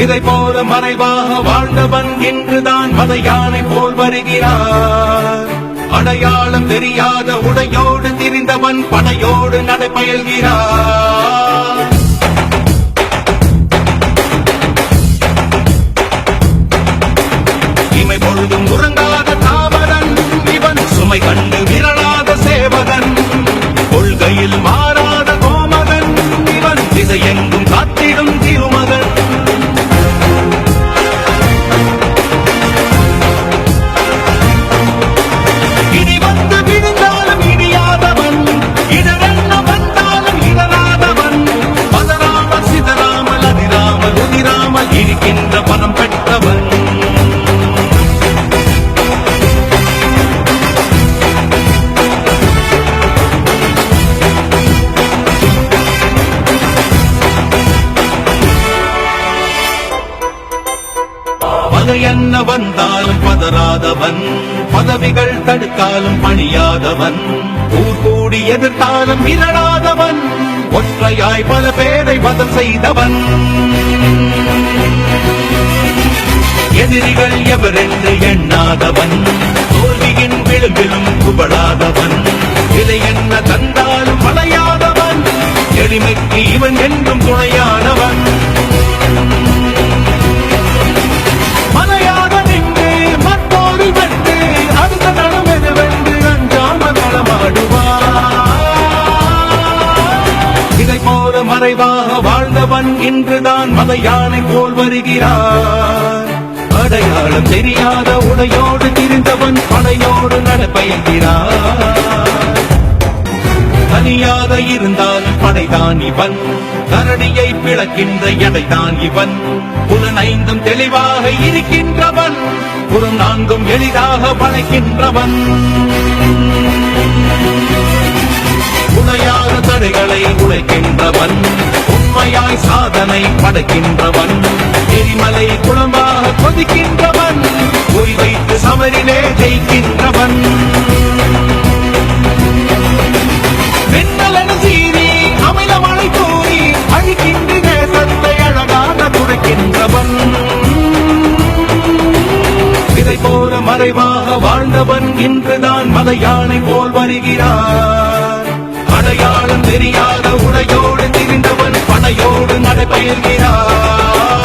இதை போல மறைவாக வாழ்ந்தவன் இன்றுதான் மத யானை போல் வருகிறார். அடையாளம் தெரியாத உடையோடு திரிந்தவன் படையோடு நடைபயல்கிறார். இமை பொழுதும் உறங்காத தாமரன் இவன், சுமை கண்டு விரலாத சேவகன், கொள்கையில் மாறாத கோமகன் இவன், திசையெங்கும் காத்திடும் திருமகன். இடி வந்து விழுந்தாலும் இடியாதவன், இடரென்ன வந்தாலும் இடராதவன், பதறாமல் சிதறாமல் அதிராமல் உதிராமல் இருக்கின்ற பலம் பெற்றவன். என்ன வந்தாலும் பதறாதவன், பதவிகள் தடுத்தாலும் பணியாதவன், ஊர் கூடி எதிர்த்தாலும் மிரளாதவன், ஒற்றையாய் பல பேரை வதம் செய்தவன். எதிரிகள் எவரென்று எண்ணாதவன், தோல்வியின் விளிம்பிலும் குபடாதவன், இதை என்ன தந்தாலும் வளையாதவன், எளிமைக்கு இவன் என்றும் துணையானவன். மலையாக நின்று மற்றொரு வென்று அடுத்த தளம் எதுவென்று அஞ்சாமல் களமாடுவார். இதை போல மறைவாக வாழ்ந்தவன் இன்றுதான் மத யானை போல் வருகிறார். அடையாளம் தெரியாத உடையோடு திரிந்தவன் படையோடு நடப்பயல்கிறார். தனியாக இருந்தாலும் படைதான் இவன், கரடியை பிளக்கின்ற எடைதான் இவன், புலனைந்தும் தெளிவாக இருக்கின்றவன், புறம் நான்கும் எளிதாக வளைக்கின்றவன். உடையாத தடைகளை உழைக்கின்றவன், உண்மையாய் சாதனை படைக்கின்றவன், எரிமலை குளமாக கொதிக்கின்றவன், குறி வைத்து சமரிலே ஜெயிக்கின்றவன். வெண்ணலன சீறி அமிலமழை தூரி அழிக்கின்ற தேசத்தை அழகாக துடைக்கின்றவன். இதை போல மறைவாக வாழ்ந்தவன் இன்றுதான் மத யானை போல் வருகிறார். அடையாளம் தெரியாத உடையோடு திரிந்தவன் படையோடு நடைபயல்கிறார்.